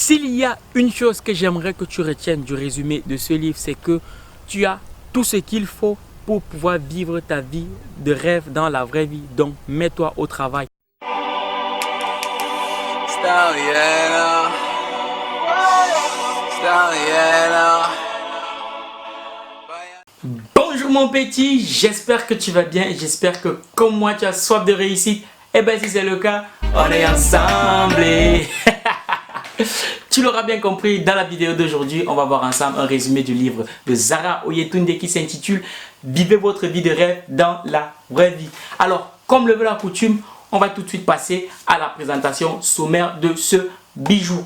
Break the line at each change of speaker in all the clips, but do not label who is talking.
S'il y a une chose que j'aimerais que tu retiennes du résumé de ce livre, c'est que tu as tout ce qu'il faut pour pouvoir vivre ta vie de rêve dans la vraie vie. Donc, mets-toi au travail. Bonjour mon petit, j'espère que tu vas bien. J'espère que comme moi, tu as soif de réussite. Et bien, si c'est le cas, on est ensemble. Tu l'auras bien compris, dans la vidéo d'aujourd'hui, on va voir ensemble un résumé du livre de Zara Oyetunde qui s'intitule « Vivez votre vie de rêve dans la vraie vie ». Alors, comme le veut la coutume, on va tout de suite passer à la présentation sommaire de ce bijou.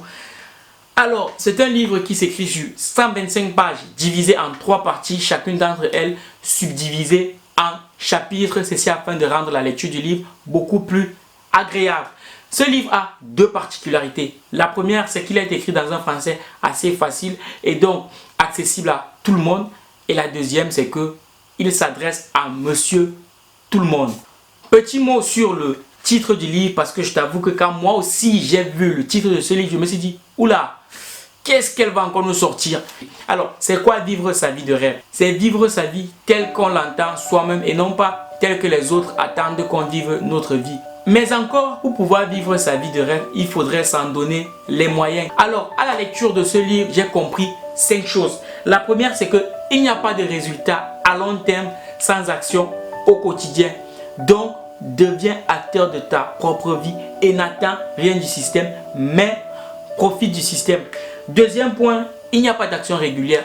Alors, c'est un livre qui s'écrit sur 125 pages, divisé en 3 parties, chacune d'entre elles subdivisée en chapitres. Ceci afin de rendre la lecture du livre beaucoup plus agréable. Ce livre a 2 particularités. La première, c'est qu'il a été écrit dans un français assez facile et donc accessible à tout le monde. Et la deuxième, c'est qu'il s'adresse à monsieur tout le monde. Petit mot sur le titre du livre, parce que je t'avoue que quand moi aussi j'ai vu le titre de ce livre, je me suis dit, oula, qu'est-ce qu'elle va encore nous sortir? Alors, c'est quoi vivre sa vie de rêve? C'est vivre sa vie telle qu'on l'entend soi-même et non pas telle que les autres attendent qu'on vive notre vie. Mais encore, pour pouvoir vivre sa vie de rêve, il faudrait s'en donner les moyens. Alors, à la lecture de ce livre, j'ai compris 5 choses. La première, c'est qu'il n'y a pas de résultat à long terme sans action au quotidien. Donc, deviens acteur de ta propre vie et n'attends rien du système, mais profite du système. Deuxième point, il n'y a pas d'action régulière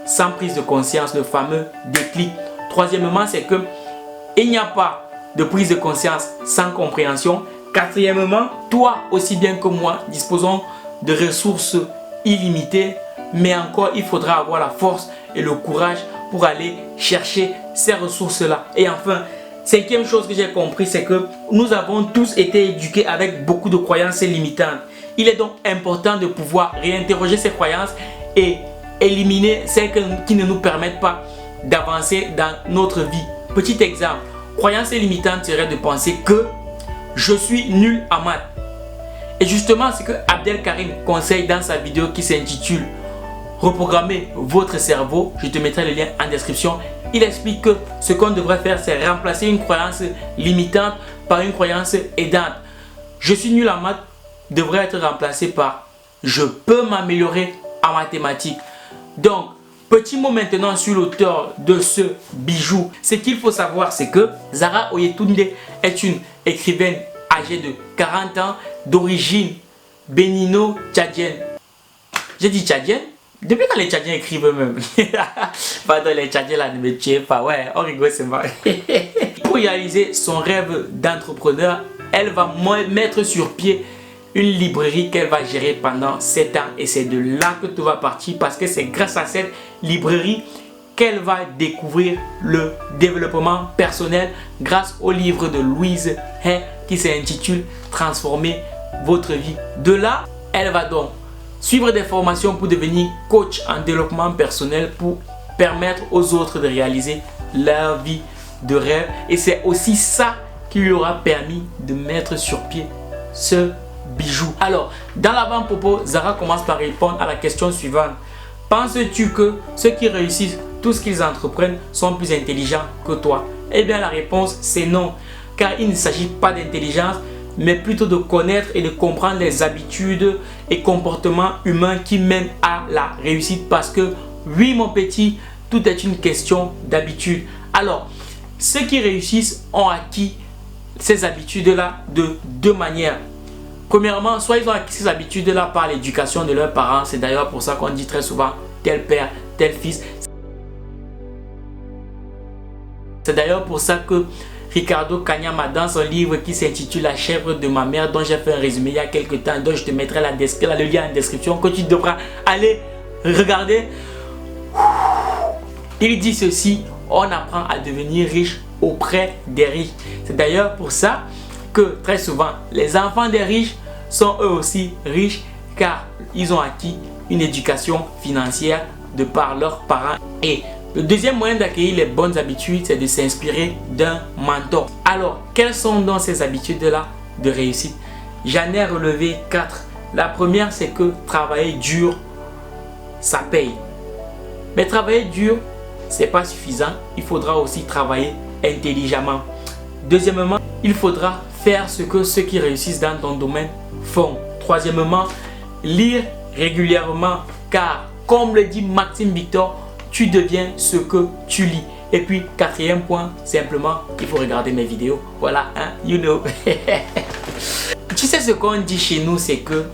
sans prise de conscience, le fameux déclic. Troisièmement, c'est qu'il n'y a pas de prise de conscience sans compréhension. Quatrièmement, toi aussi bien que moi disposons de ressources illimitées, mais encore il faudra avoir la force et le courage pour aller chercher ces ressources-là. Et enfin, cinquième chose que j'ai compris, c'est que nous avons tous été éduqués avec beaucoup de croyances limitantes. Il est donc important de pouvoir réinterroger ces croyances et éliminer celles qui ne nous permettent pas d'avancer dans notre vie. Petit exemple. Croyance limitante serait de penser que je suis nul en maths. Et justement, c'est que Abdelkarim conseille dans sa vidéo qui s'intitule Reprogrammer votre cerveau. Je te mettrai le lien en description. Il explique que ce qu'on devrait faire, c'est remplacer une croyance limitante par une croyance aidante. Je suis nul en maths devrait être remplacé par je peux m'améliorer en mathématiques. Donc, petit mot maintenant sur l'auteur de ce bijou. Ce qu'il faut savoir, c'est que Zara Oyetunde est une écrivaine âgée de 40 ans, d'origine bénino-tchadienne. J'ai dit tchadienne? Depuis quand les Tchadiens écrivent eux-mêmes? Pardon, les Tchadiens là ne me tuez pas. Ouais, on rigole, c'est marrant. Pour réaliser son rêve d'entrepreneur, elle va mettre sur pied une librairie qu'elle va gérer pendant 7 ans et c'est de là que tout va partir parce que c'est grâce à cette librairie qu'elle va découvrir le développement personnel grâce au livre de Louise Hay qui s'intitule Transformer votre vie. De là, elle va donc suivre des formations pour devenir coach en développement personnel pour permettre aux autres de réaliser leur vie de rêve et c'est aussi ça qui lui aura permis de mettre sur pied ce bijou. Alors, dans l'avant-propos, Zara commence par répondre à la question suivante. Penses-tu que ceux qui réussissent tout ce qu'ils entreprennent sont plus intelligents que toi? Eh bien, la réponse c'est non. Car il ne s'agit pas d'intelligence, mais plutôt de connaître et de comprendre les habitudes et comportements humains qui mènent à la réussite. Parce que, oui mon petit, tout est une question d'habitude. Alors, ceux qui réussissent ont acquis ces habitudes-là de 2 manières. Premièrement, soit ils ont acquis ces habitudes-là par l'éducation de leurs parents. C'est d'ailleurs pour ça qu'on dit très souvent tel père, tel fils. C'est d'ailleurs pour ça que Ricardo Kanyama, dans son livre qui s'intitule La chèvre de ma mère, dont j'ai fait un résumé il y a quelques temps, dont je te mettrai le lien en description, que tu devras aller regarder. Il dit ceci, on apprend à devenir riche auprès des riches. C'est d'ailleurs pour ça que très souvent les enfants des riches sont eux aussi riches car ils ont acquis une éducation financière de par leurs parents. Et le deuxième moyen d'acquérir les bonnes habitudes, c'est de s'inspirer d'un mentor. Alors, quelles sont donc ces habitudes-là de réussite? J'en ai relevé 4 La première, c'est que travailler dur, ça paye. Mais travailler dur, c'est pas suffisant. Il faudra aussi travailler intelligemment. Deuxièmement, il faudra faire ce que ceux qui réussissent dans ton domaine font. Troisièmement, lire régulièrement, car comme le dit Maxime Victor, tu deviens ce que tu lis. Et puis quatrième point, simplement, il faut regarder mes vidéos. Voilà, hein, you know. Tu sais ce qu'on dit chez nous, c'est que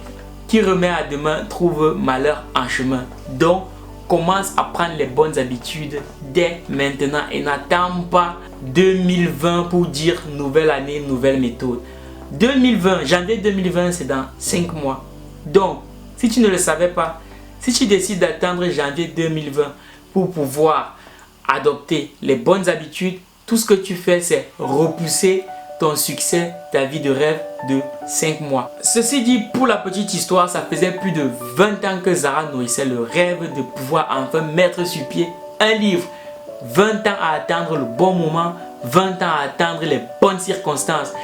qui remet à demain trouve malheur en chemin. Donc, commence à prendre les bonnes habitudes dès maintenant et n'attends pas 2020 pour dire nouvelle année, nouvelle méthode. 2020, janvier 2020, c'est dans 5 mois. Donc, si tu ne le savais pas, si tu décides d'attendre janvier 2020 pour pouvoir adopter les bonnes habitudes, tout ce que tu fais, c'est repousser ton succès, ta vie de rêve de 5 mois. Ceci dit, pour la petite histoire, ça faisait plus de 20 ans que Zara nourrissait le rêve de pouvoir enfin mettre sur pied un livre. 20 ans à attendre le bon moment, 20 ans à attendre les bonnes circonstances.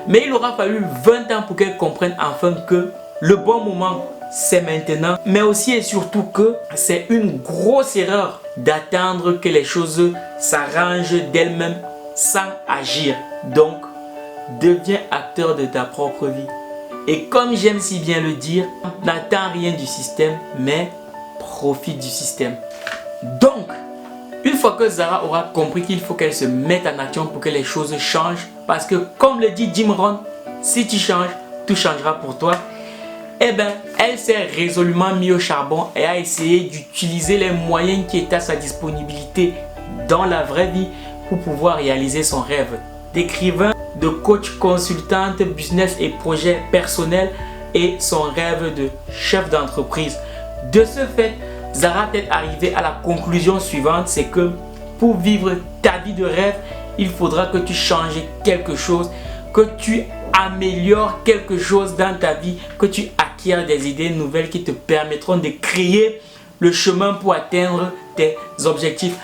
Mais il aura fallu 20 ans pour qu'elle comprenne enfin que le bon moment, c'est maintenant. Mais aussi et surtout que c'est une grosse erreur d'attendre que les choses s'arrangent d'elles-mêmes sans agir. Donc, deviens acteur de ta propre vie. Et comme j'aime si bien le dire, n'attends rien du système, mais profite du système. Donc, une fois que Zara aura compris qu'il faut qu'elle se mette en action pour que les choses changent, parce que comme le dit Jim Rohn, si tu changes, tout changera pour toi. Eh bien, elle s'est résolument mise au charbon et a essayé d'utiliser les moyens qui étaient à sa disponibilité dans la vraie vie pour pouvoir réaliser son rêve d'écrivain, de coach consultante, business et projets personnels et son rêve de chef d'entreprise. De ce fait, Zara est arrivée à la conclusion suivante, c'est que pour vivre ta vie de rêve, il faudra que tu changes quelque chose, que tu améliores quelque chose dans ta vie, que tu acquiers des idées nouvelles qui te permettront de créer le chemin pour atteindre tes objectifs.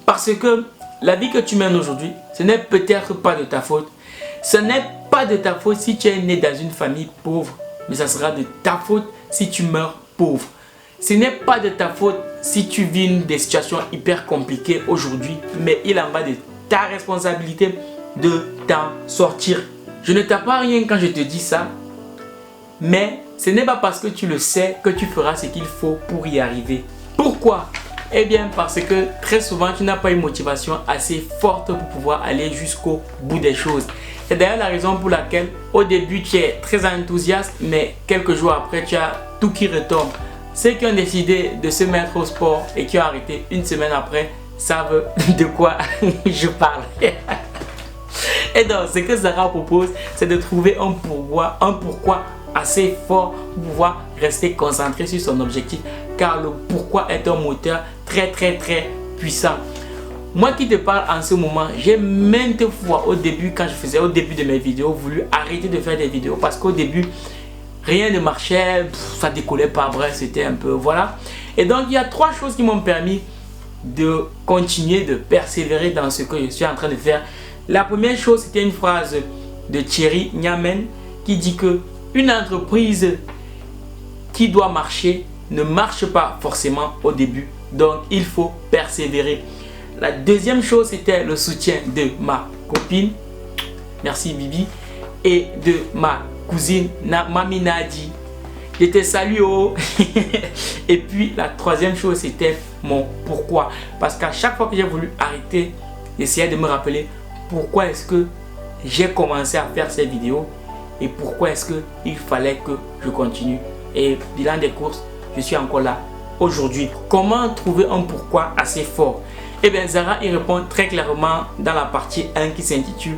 Parce que la vie que tu mènes aujourd'hui, ce n'est peut-être pas de ta faute. Ce n'est pas de ta faute si tu es né dans une famille pauvre, mais ça sera de ta faute si tu meurs pauvre. Ce n'est pas de ta faute si tu vis des situations hyper compliquées aujourd'hui, mais il en va de ta responsabilité de t'en sortir. Je ne t'apprends rien quand je te dis ça, mais ce n'est pas parce que tu le sais que tu feras ce qu'il faut pour y arriver. Pourquoi? Eh bien parce que très souvent tu n'as pas une motivation assez forte pour pouvoir aller jusqu'au bout des choses. C'est d'ailleurs la raison pour laquelle au début tu es très enthousiaste, mais quelques jours après tu as tout qui retombe. Ceux qui ont décidé de se mettre au sport et qui ont arrêté une semaine après savent de quoi je parle. Et donc ce que Zara propose, c'est de trouver un pourquoi assez fort pour pouvoir rester concentré sur son objectif, car le pourquoi est un moteur très puissant. Moi qui te parle en ce moment, j'ai maintes fois au début, quand je faisais au début de mes vidéos, voulu arrêter de faire des vidéos parce qu'au début rien ne marchait, ça décollait pas, bref, c'était un peu voilà. Et donc il y a 3 choses qui m'ont permis de continuer, de persévérer dans ce que je suis en train de faire. La première chose, c'était une phrase de Thierry Nyamen qui dit que une entreprise qui doit marcher ne marche pas forcément au début. Donc, il faut persévérer. La deuxième chose, c'était le soutien de ma copine, merci Bibi, et de ma cousine Mami Nadi. Je te salue oh. Et puis, la troisième chose, c'était mon pourquoi. Parce qu'à chaque fois que j'ai voulu arrêter, j'essayais de me rappeler pourquoi est-ce que j'ai commencé à faire ces vidéos et pourquoi est-ce qu'il fallait que je continue. Et bilan des courses, je suis encore là aujourd'hui. Comment trouver un pourquoi assez fort? Eh bien, Zara y répond très clairement dans la partie 1 qui s'intitule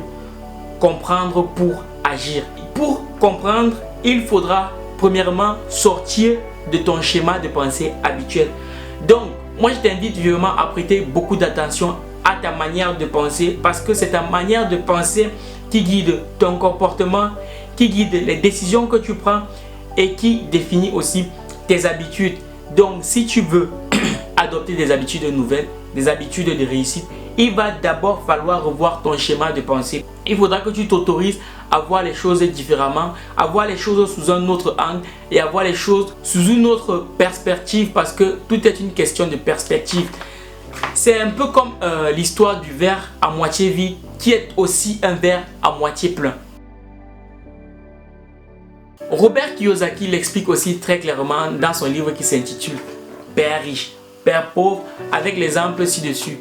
comprendre pour agir. Pour comprendre, il faudra premièrement sortir de ton schéma de pensée habituel. Donc, moi je t'invite vivement à prêter beaucoup d'attention à ta manière de penser, parce que c'est ta manière de penser qui guide ton comportement, qui guide les décisions que tu prends et qui définit aussi tes habitudes. Donc si tu veux adopter des habitudes nouvelles, des habitudes de réussite, il va d'abord falloir revoir ton schéma de pensée. Il faudra que tu t'autorises à voir les choses différemment, à voir les choses sous un autre angle et à voir les choses sous une autre perspective, parce que tout est une question de perspective. C'est un peu comme l'histoire du verre à moitié vide qui est aussi un verre à moitié plein. Robert Kiyosaki l'explique aussi très clairement dans son livre qui s'intitule Père riche, Père pauvre, avec l'exemple ci-dessus.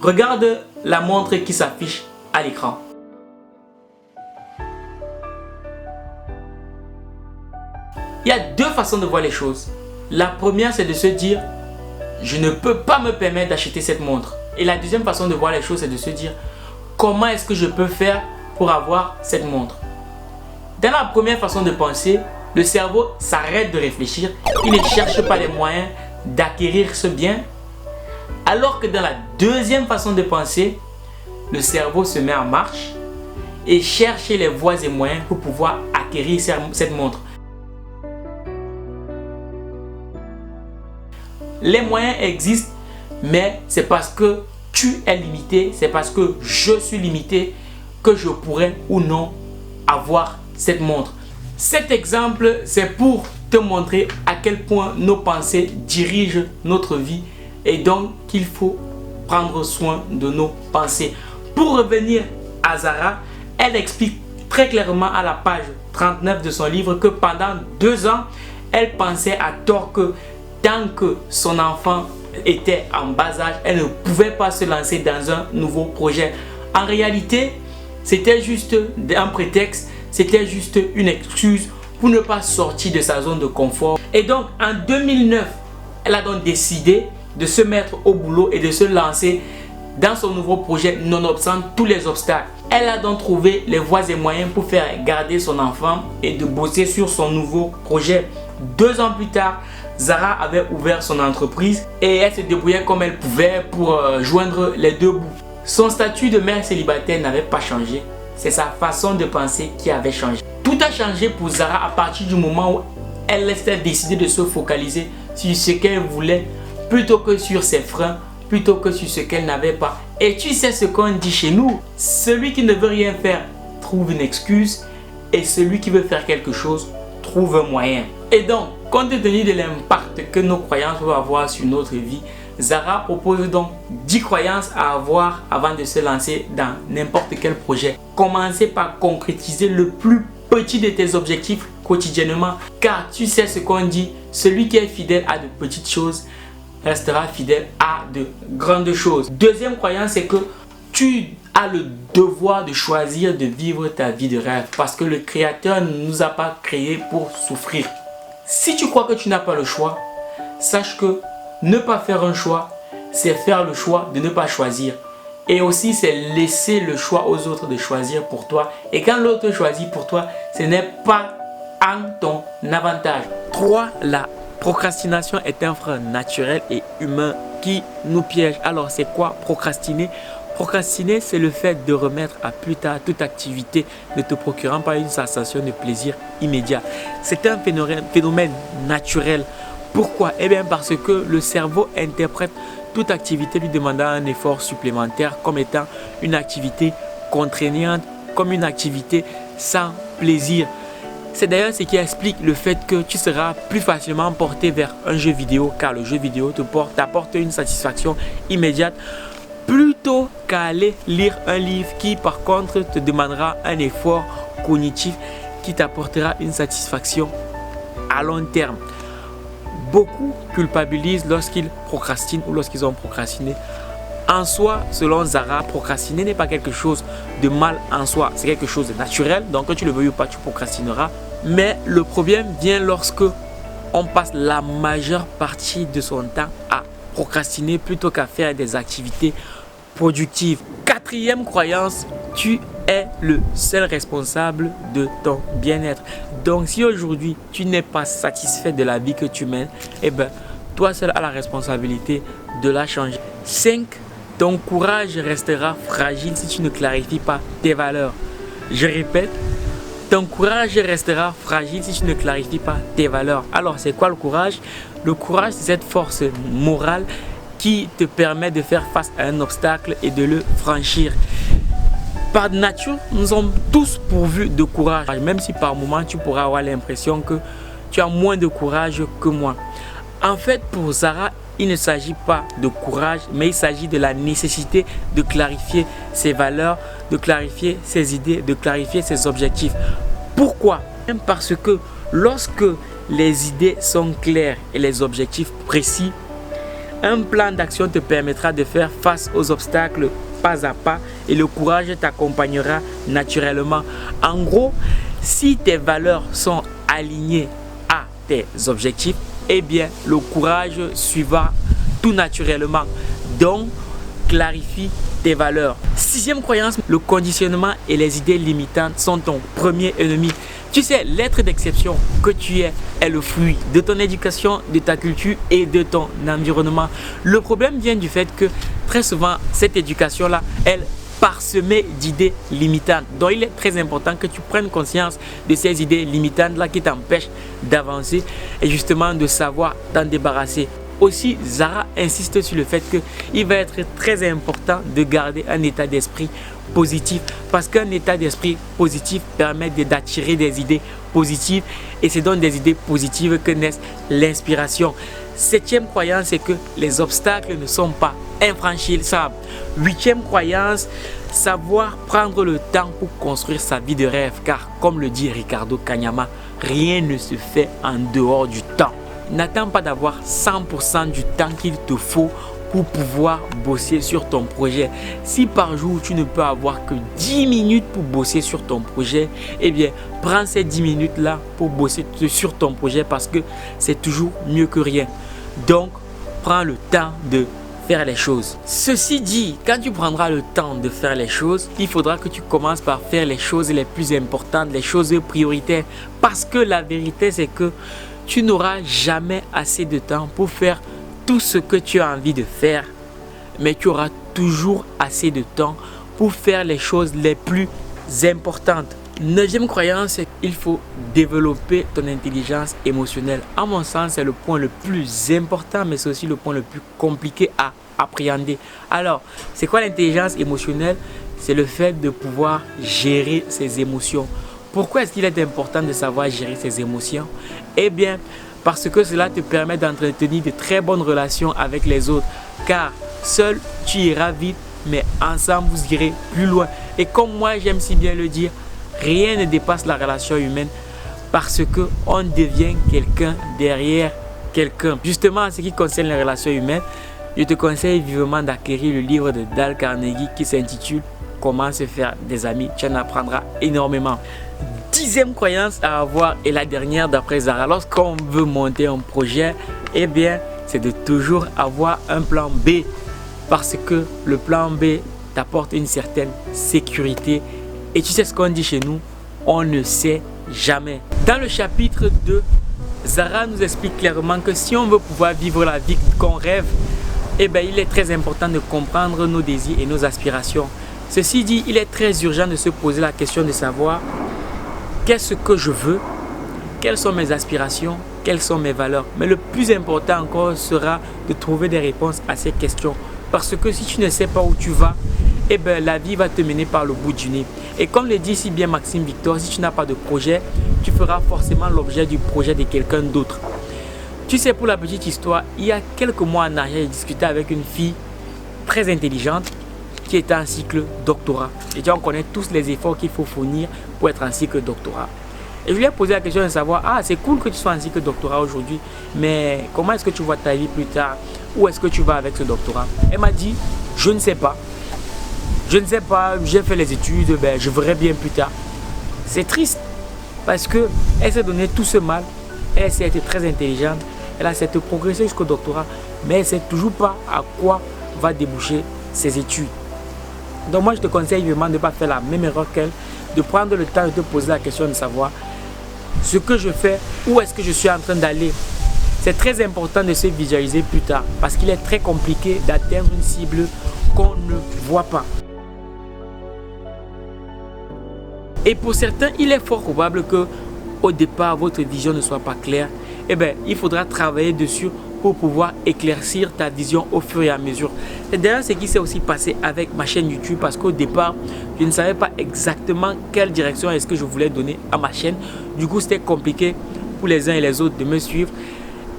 Regarde la montre qui s'affiche à l'écran. Il y a deux façons de voir les choses. La première, c'est de se dire je ne peux pas me permettre d'acheter cette montre. Et la deuxième façon de voir les choses, c'est de se dire comment est-ce que je peux faire pour avoir cette montre. Dans la première façon de penser, le cerveau s'arrête de réfléchir. Il ne cherche pas les moyens d'acquérir ce bien. Alors que dans la deuxième façon de penser, le cerveau se met en marche et cherche les voies et moyens pour pouvoir acquérir cette montre. Les moyens existent, mais c'est parce que tu es limité, c'est parce que je suis limité que je pourrais ou non avoir cette montre. Cet exemple, c'est pour te montrer à quel point nos pensées dirigent notre vie et donc qu'il faut prendre soin de nos pensées. Pour revenir à Zara, elle explique très clairement à la page 39 de son livre que pendant 2 ans, elle pensait à tort que tant que son enfant était en bas âge, elle ne pouvait pas se lancer dans un nouveau projet. En réalité, c'était juste un prétexte, c'était juste une excuse pour ne pas sortir de sa zone de confort. Et donc, en 2009, elle a donc décidé de se mettre au boulot et de se lancer dans son nouveau projet nonobstant tous les obstacles. Elle a donc trouvé les voies et moyens pour faire garder son enfant et de bosser sur son nouveau projet. 2 ans plus tard, Zara avait ouvert son entreprise et elle se débrouillait comme elle pouvait pour joindre les deux bouts. Son statut de mère célibataire n'avait pas changé, c'est sa façon de penser qui avait changé. Tout a changé pour Zara à partir du moment où elle s'est décidée de se focaliser sur ce qu'elle voulait plutôt que sur ses freins, plutôt que sur ce qu'elle n'avait pas. Et tu sais ce qu'on dit chez nous, celui qui ne veut rien faire trouve une excuse et celui qui veut faire quelque chose trouve un moyen. Et donc, compte tenu de l'impact que nos croyances peuvent avoir sur notre vie, Zara propose donc 10 croyances à avoir avant de se lancer dans n'importe quel projet. Commencez par concrétiser le plus petit de tes objectifs quotidiennement, car tu sais ce qu'on dit, celui qui est fidèle à de petites choses restera fidèle à de grandes choses. Deuxième croyance, c'est que tu as le devoir de choisir de vivre ta vie de rêve, parce que le Créateur ne nous a pas créés pour souffrir. Si tu crois que tu n'as pas le choix, sache que ne pas faire un choix, c'est faire le choix de ne pas choisir. Et aussi, c'est laisser le choix aux autres de choisir pour toi. Et quand l'autre choisit pour toi, ce n'est pas en ton avantage. 3. La procrastination est un frein naturel et humain qui nous piège. Alors, c'est quoi procrastiner? Procrastiner, c'est le fait de remettre à plus tard toute activité ne te procurant pas une sensation de plaisir immédiat. C'est un phénomène naturel. Pourquoi? Eh bien parce que le cerveau interprète toute activité lui demandant un effort supplémentaire comme étant une activité contraignante, comme une activité sans plaisir. C'est d'ailleurs ce qui explique le fait que tu seras plus facilement porté vers un jeu vidéo, car le jeu vidéo t'apporte une satisfaction immédiate plutôt qu'à aller lire un livre qui par contre te demandera un effort cognitif qui t'apportera une satisfaction à long terme. Beaucoup culpabilisent lorsqu'ils procrastinent ou lorsqu'ils ont procrastiné. En soi, selon Zara, procrastiner n'est pas quelque chose de mal en soi. C'est quelque chose de naturel. Donc, que tu le veuilles ou pas, tu procrastineras. Mais le problème vient lorsque on passe la majeure partie de son temps à procrastiner plutôt qu'à faire des activités productives. 4e croyance, tu es le seul responsable de ton bien-être. Donc, si aujourd'hui, tu n'es pas satisfait de la vie que tu mènes, eh bien, toi seul as la responsabilité de la changer. 5. Ton courage restera fragile si tu ne clarifies pas tes valeurs. Je répète, ton courage restera fragile si tu ne clarifies pas tes valeurs. Alors, c'est quoi le courage? Le courage, c'est cette force morale qui te permet de faire face à un obstacle et de le franchir. Par nature, nous sommes tous pourvus de courage. Même si par moment, tu pourras avoir l'impression que tu as moins de courage que moi. En fait, pour Zara, il ne s'agit pas de courage, mais il s'agit de la nécessité de clarifier ses valeurs, de clarifier ses idées, de clarifier ses objectifs. Pourquoi? Parce que lorsque les idées sont claires et les objectifs précis, un plan d'action te permettra de faire face aux obstacles pas à pas et le courage t'accompagnera naturellement. En gros, si tes valeurs sont alignées à tes objectifs, eh bien, le courage suivra tout naturellement. Donc, clarifie tes valeurs. Sixième croyance, le conditionnement et les idées limitantes sont ton premier ennemi. Tu sais, l'être d'exception que tu es le fruit de ton éducation, de ta culture et de ton environnement. Le problème vient du fait que très souvent, cette éducation-là, elle parsemée d'idées limitantes. Donc, il est très important que tu prennes conscience de ces idées limitantes-là qui t'empêchent d'avancer et justement de savoir t'en débarrasser. Aussi, Zara insiste sur le fait qu'il va être très important de garder un état d'esprit positif parce qu'un état d'esprit positif permet d'attirer des idées positives et c'est donc des idées positives que naît l'inspiration. Septième croyance, c'est que les obstacles ne sont pas infranchissables. Huitième croyance, savoir prendre le temps pour construire sa vie de rêve car comme le dit Ricardo Kanyama, rien ne se fait en dehors du temps. N'attends pas d'avoir 100% du temps qu'il te faut pour pouvoir bosser sur ton projet. Si par jour tu ne peux avoir que 10 minutes pour bosser sur ton projet, eh bien prends ces 10 minutes là pour bosser sur ton projet parce que c'est toujours mieux que rien. Donc prends le temps de faire les choses. Ceci dit, quand tu prendras le temps de faire les choses, il faudra que tu commences par faire les choses les plus importantes, les choses prioritaires. Parce que la vérité c'est que tu n'auras jamais assez de temps pour faire tout ce que tu as envie de faire, mais tu auras toujours assez de temps pour faire les choses les plus importantes. Neuvième croyance, c'est qu'il faut développer ton intelligence émotionnelle. À mon sens, c'est le point le plus important, mais c'est aussi le point le plus compliqué à appréhender. Alors, c'est quoi l'intelligence émotionnelle? C'est le fait de pouvoir gérer ses émotions. Pourquoi est-ce qu'il est important de savoir gérer ses émotions? Eh bien, parce que cela te permet d'entretenir de très bonnes relations avec les autres. Car seul, tu iras vite, mais ensemble, vous irez plus loin. Et comme moi, j'aime si bien le dire, rien ne dépasse la relation humaine parce qu'on devient quelqu'un derrière quelqu'un. Justement, en ce qui concerne les relations humaines, je te conseille vivement d'acquérir le livre de Dale Carnegie qui s'intitule « Comment se faire des amis ». Tu en apprendras énormément. Dixième croyance à avoir et la dernière d'après Zara, lorsqu'on veut monter un projet, eh bien, c'est de toujours avoir un plan B parce que le plan B t'apporte une certaine sécurité et tu sais ce qu'on dit chez nous, on ne sait jamais. Dans le chapitre 2, Zara nous explique clairement que si on veut pouvoir vivre la vie qu'on rêve, eh bien, il est très important de comprendre nos désirs et nos aspirations. Ceci dit, il est très urgent de se poser la question de savoir qu'est-ce que je veux, quelles sont mes aspirations, quelles sont mes valeurs. Mais le plus important encore sera de trouver des réponses à ces questions. Parce que si tu ne sais pas où tu vas, eh bien, la vie va te mener par le bout du nez. Et comme le dit si bien Maxime Victor, si tu n'as pas de projet, tu feras forcément l'objet du projet de quelqu'un d'autre. Tu sais, pour la petite histoire, il y a quelques mois en arrière, j'ai discuté avec une fille très intelligente qui était en cycle doctorat. Et on connaît tous les efforts qu'il faut fournir pour être en cycle doctorat. Et je lui ai posé la question de savoir, ah, c'est cool que tu sois en cycle doctorat aujourd'hui, mais comment est-ce que tu vois ta vie plus tard? Où est-ce que tu vas avec ce doctorat? Elle m'a dit, je ne sais pas. Je ne sais pas, j'ai fait les études, ben, je verrai bien plus tard. C'est triste parce qu'elle s'est donné tout ce mal, elle s'est été très intelligente, elle a essayé de progresser jusqu'au doctorat, mais elle ne sait toujours pas à quoi va déboucher ses études. Donc moi je te conseille vraiment de ne pas faire la même erreur qu'elle, de prendre le temps de te poser la question de savoir ce que je fais, où est-ce que je suis en train d'aller. C'est très important de se visualiser plus tard parce qu'il est très compliqué d'atteindre une cible qu'on ne voit pas. Et pour certains, il est fort probable que au départ votre vision ne soit pas claire. Eh bien, il faudra travailler dessus pour pouvoir éclaircir ta vision au fur et à mesure. C'est d'ailleurs ce qui s'est aussi passé avec ma chaîne YouTube parce qu'au départ, je ne savais pas exactement quelle direction est-ce que je voulais donner à ma chaîne. Du coup, c'était compliqué pour les uns et les autres de me suivre.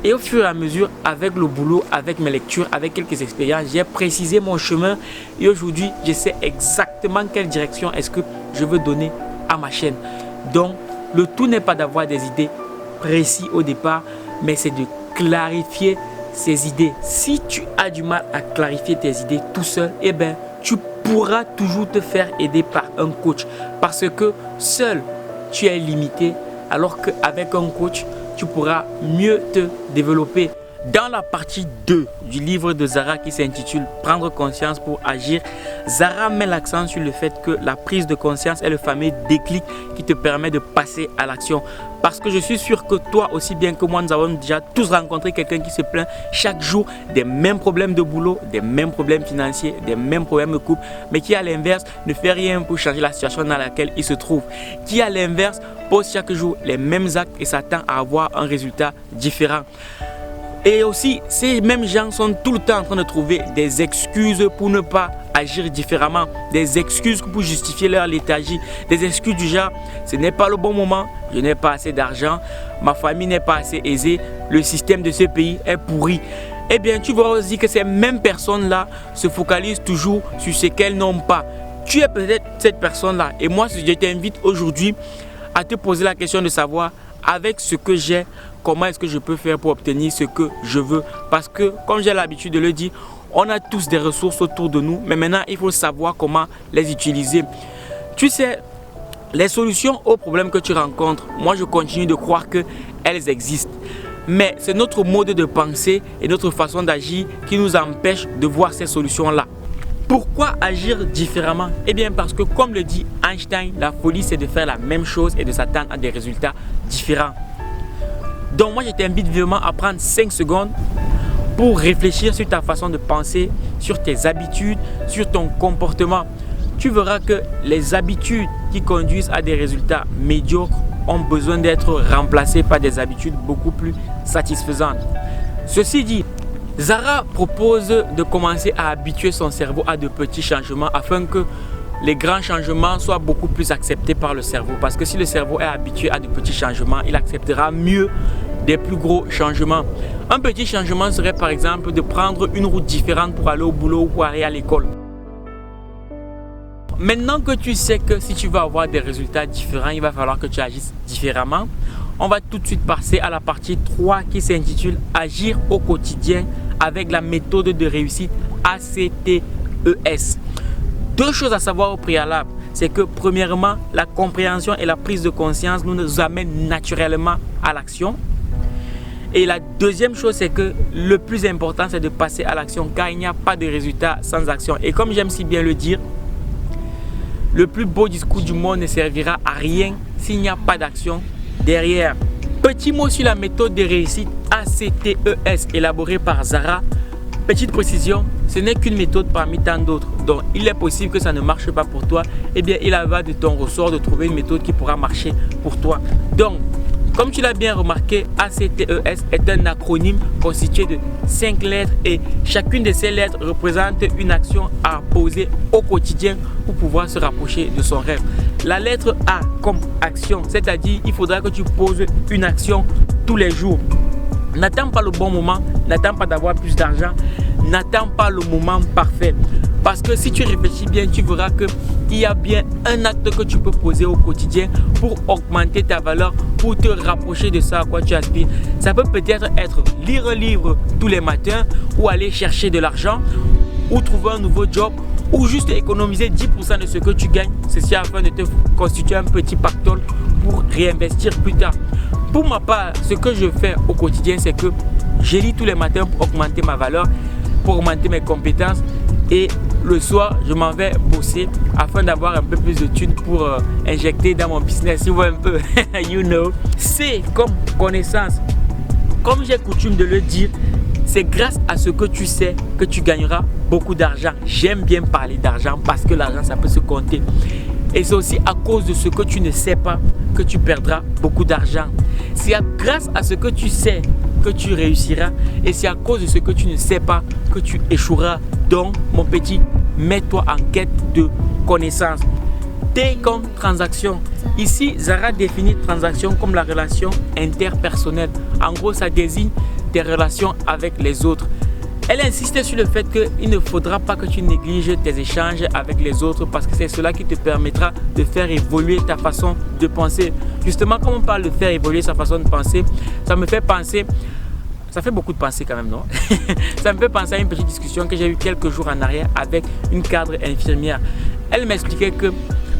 Et au fur et à mesure, avec le boulot, avec mes lectures, avec quelques expériences, j'ai précisé mon chemin et aujourd'hui, je sais exactement quelle direction est-ce que je veux donner à ma chaîne. Donc, le tout n'est pas d'avoir des idées précises au départ, mais c'est de clarifier ces idées. Si tu as du mal à clarifier tes idées tout seul, eh bien, tu pourras toujours te faire aider par un coach parce que seul, tu es limité alors qu'avec un coach, tu pourras mieux te développer. Dans la partie 2 du livre de Zara qui s'intitule « Prendre conscience pour agir », Zara met l'accent sur le fait que la prise de conscience est le fameux déclic qui te permet de passer à l'action. Parce que je suis sûr que toi aussi bien que moi, nous avons déjà tous rencontré quelqu'un qui se plaint chaque jour des mêmes problèmes de boulot, des mêmes problèmes financiers, des mêmes problèmes de couple, mais qui à l'inverse ne fait rien pour changer la situation dans laquelle il se trouve. Qui à l'inverse pose chaque jour les mêmes actes et s'attend à avoir un résultat différent. Et aussi, ces mêmes gens sont tout le temps en train de trouver des excuses pour ne pas agir différemment, des excuses pour justifier leur léthargie, des excuses du genre « ce n'est pas le bon moment, je n'ai pas assez d'argent, ma famille n'est pas assez aisée, le système de ce pays est pourri ». Eh bien, tu vois aussi que ces mêmes personnes-là se focalisent toujours sur ce qu'elles n'ont pas. Tu es peut-être cette personne-là et moi, je t'invite aujourd'hui à te poser la question de savoir avec ce que j'ai, comment est-ce que je peux faire pour obtenir ce que je veux? Parce que, comme j'ai l'habitude de le dire, on a tous des ressources autour de nous, mais maintenant, il faut savoir comment les utiliser. Tu sais, les solutions aux problèmes que tu rencontres, moi, je continue de croire qu'elles existent. Mais c'est notre mode de pensée et notre façon d'agir qui nous empêche de voir ces solutions-là. Pourquoi agir différemment? Eh bien parce que comme le dit Einstein, la folie c'est de faire la même chose et de s'attendre à des résultats différents. Donc moi je t'invite vraiment à prendre 5 secondes pour réfléchir sur ta façon de penser, sur tes habitudes, sur ton comportement. Tu verras que les habitudes qui conduisent à des résultats médiocres ont besoin d'être remplacées par des habitudes beaucoup plus satisfaisantes. Ceci dit, Zara propose de commencer à habituer son cerveau à de petits changements afin que les grands changements soient beaucoup plus acceptés par le cerveau. Parce que si le cerveau est habitué à de petits changements, il acceptera mieux des plus gros changements. Un petit changement serait par exemple de prendre une route différente pour aller au boulot ou pour aller à l'école. Maintenant que tu sais que si tu veux avoir des résultats différents, il va falloir que tu agisses différemment. On va tout de suite passer à la partie 3 qui s'intitule « Agir au quotidien avec la méthode de réussite ACTES ». Deux choses à savoir au préalable, c'est que premièrement, la compréhension et la prise de conscience nous amènent naturellement à l'action. Et la deuxième chose, c'est que le plus important, c'est de passer à l'action car il n'y a pas de résultat sans action. Et comme j'aime si bien le dire, le plus beau discours du monde ne servira à rien s'il n'y a pas d'action derrière. Petit mot sur la méthode de réussite ACTES élaborée par Zara. Petite précision, ce n'est qu'une méthode parmi tant d'autres. Donc il est possible que ça ne marche pas pour toi. Eh bien il va de ton ressort de trouver une méthode qui pourra marcher pour toi. Donc comme tu l'as bien remarqué, ACTES est un acronyme constitué de 5 lettres et chacune de ces lettres représente une action à poser au quotidien pour pouvoir se rapprocher de son rêve. La lettre A comme action, c'est-à-dire il faudra que tu poses une action tous les jours. N'attends pas le bon moment, n'attends pas d'avoir plus d'argent, n'attends pas le moment parfait. Parce que si tu réfléchis bien, tu verras qu'il y a bien un acte que tu peux poser au quotidien pour augmenter ta valeur, pour te rapprocher de ça à quoi tu aspires. Ça peut peut-être être lire un livre tous les matins ou aller chercher de l'argent ou trouver un nouveau job ou juste économiser 10% de ce que tu gagnes. Ceci afin de te constituer un petit pactole pour réinvestir plus tard. Pour ma part, ce que je fais au quotidien, c'est que je lis tous les matins pour augmenter ma valeur, pour augmenter mes compétences. Et le soir, je m'en vais bosser afin d'avoir un peu plus de thunes pour injecter dans mon business. Tu vois un peu, you know. C'est comme connaissance. Comme j'ai coutume de le dire, c'est grâce à ce que tu sais que tu gagneras beaucoup d'argent. J'aime bien parler d'argent parce que l'argent, ça peut se compter. Et c'est aussi à cause de ce que tu ne sais pas que tu perdras beaucoup d'argent. C'est grâce à ce que tu sais que tu réussiras et c'est à cause de ce que tu ne sais pas que tu échoueras. Donc, mon petit, mets-toi en quête de connaissances. T comme transaction. Ici, Zara définit transaction comme la relation interpersonnelle. En gros, ça désigne tes relations avec les autres. Elle insiste sur le fait qu'il ne faudra pas que tu négliges tes échanges avec les autres parce que c'est cela qui te permettra de faire évoluer ta façon de penser. Justement, quand on parle de faire évoluer sa façon de penser, ça me fait penser, ça fait beaucoup de penser quand même, non? Ça me fait penser à une petite discussion que j'ai eue quelques jours en arrière avec une cadre infirmière. Elle m'expliquait que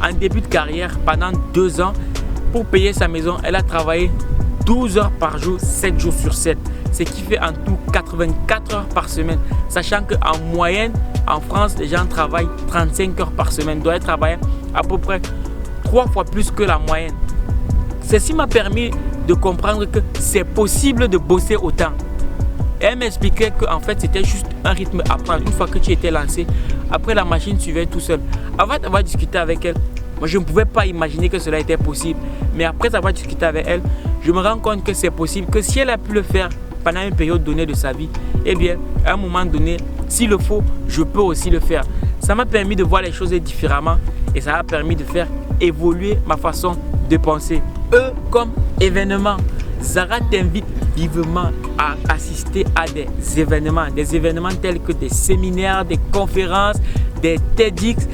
en début de carrière, pendant 2 ans, pour payer sa maison, elle a travaillé 12 heures par jour, 7 jours sur 7. Ce qui fait en tout 84 heures par semaine. Sachant qu'en moyenne, en France, les gens travaillent 35 heures par semaine. Doivent travailler à peu près 3 fois plus que la moyenne. Ceci m'a permis de comprendre que c'est possible de bosser autant. Et elle m'expliquait qu'en fait, c'était juste un rythme à prendre. Une fois que tu étais lancé, après la machine suivait tout seul. Avant d'avoir discuté avec elle, moi je ne pouvais pas imaginer que cela était possible. Mais après avoir discuté avec elle, je me rends compte que c'est possible, que si elle a pu le faire pendant une période donnée de sa vie, eh bien, à un moment donné, s'il le faut, je peux aussi le faire. Ça m'a permis de voir les choses différemment et ça m'a permis de faire évoluer ma façon de penser. Comme événement, Zara t'invite vivement à assister à des événements tels que des séminaires, des conférences, des TEDx,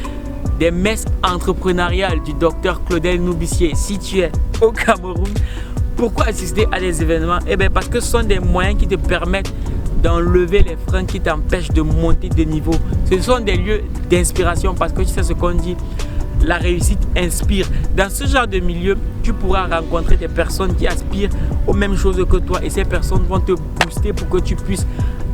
des messes entrepreneuriales du docteur Claudel Noubissier. Si tu es au Cameroun, pourquoi assister à des événements? Eh bien, parce que ce sont des moyens qui te permettent d'enlever les freins qui t'empêchent de monter de niveau. Ce sont des lieux d'inspiration parce que tu sais ce qu'on dit, la réussite inspire. Dans ce genre de milieu, tu pourras rencontrer des personnes qui aspirent aux mêmes choses que toi et ces personnes vont te booster pour que tu puisses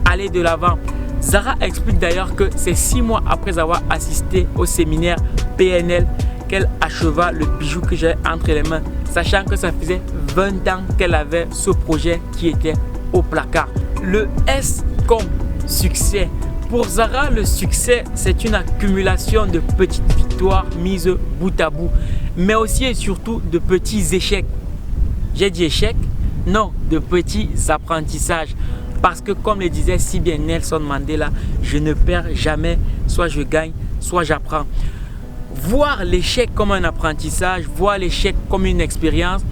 aller de l'avant. Zara explique d'ailleurs que c'est 6 mois après avoir assisté au séminaire PNL qu'elle acheva le bijou que j'ai entre les mains, sachant que ça faisait 20 ans qu'elle avait ce projet qui était au placard. Le S comme succès. Pour Zara, le succès, c'est une accumulation de petites victoires mises bout à bout, mais aussi et surtout de petits échecs. J'ai dit échecs? Non, de petits apprentissages. Parce que comme le disait si bien Nelson Mandela, je ne perds jamais, soit je gagne, soit j'apprends. Voir l'échec comme un apprentissage, voir l'échec comme une expérience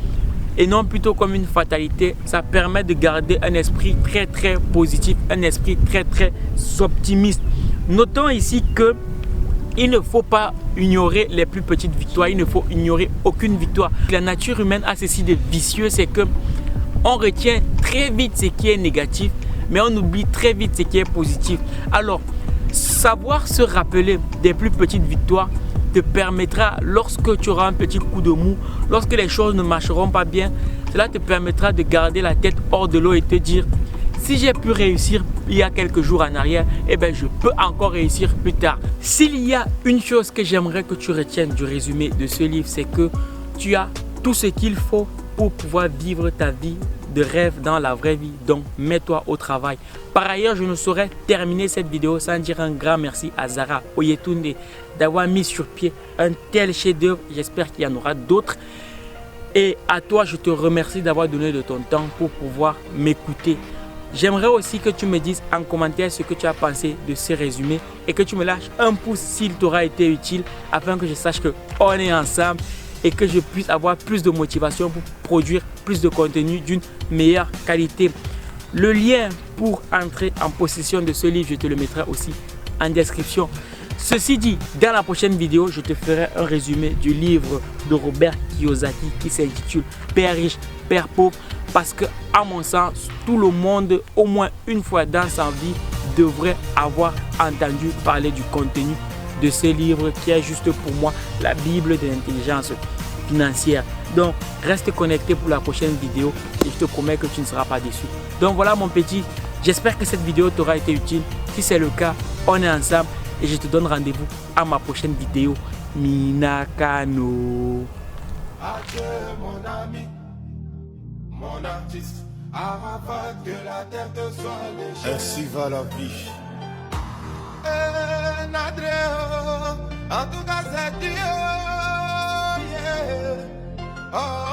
et non plutôt comme une fatalité, ça permet de garder un esprit très très positif, un esprit très très optimiste. Notons ici que il ne faut pas ignorer les plus petites victoires, il ne faut ignorer aucune victoire. La nature humaine a ceci de vicieux, c'est que on retient très vite ce qui est négatif, mais on oublie très vite ce qui est positif. Alors, savoir se rappeler des plus petites victoires te permettra, lorsque tu auras un petit coup de mou, lorsque les choses ne marcheront pas bien, cela te permettra de garder la tête hors de l'eau et te dire, si j'ai pu réussir il y a quelques jours en arrière, eh bien je peux encore réussir plus tard. S'il y a une chose que j'aimerais que tu retiennes du résumé de ce livre, c'est que tu as tout ce qu'il faut pour pouvoir vivre ta vie de rêve dans la vraie vie. Donc, mets-toi au travail. Par ailleurs, je ne saurais terminer cette vidéo sans dire un grand merci à Zara Oyetunde d'avoir mis sur pied un tel chef-d'œuvre. J'espère qu'il y en aura d'autres. Et à toi, je te remercie d'avoir donné de ton temps pour pouvoir m'écouter. J'aimerais aussi que tu me dises en commentaire ce que tu as pensé de ces résumés et que tu me lâches un pouce s'il t'aura été utile afin que je sache qu'on est ensemble et que je puisse avoir plus de motivation pour produire plus de contenu d'une meilleure qualité. Le lien pour entrer en possession de ce livre, je te le mettrai aussi en description. Ceci dit, dans la prochaine vidéo, je te ferai un résumé du livre de Robert Kiyosaki qui s'intitule Père riche, Père pauvre, parce que à mon sens, tout le monde, au moins une fois dans sa vie, devrait avoir entendu parler du contenu de ce livre qui est juste pour moi la Bible de l'intelligence financière. Donc reste connecté pour la prochaine vidéo et je te promets que tu ne seras pas déçu. Donc voilà mon petit, j'espère que cette vidéo t'aura été utile. Si c'est le cas, on est ensemble et je te donne rendez-vous à ma prochaine vidéo. Minakano.
Adieu mon ami, mon artiste, Arafat, que la terre te soit légère. Ainsi va la vie. En tout cas c'est Dieu, yeah. Oh.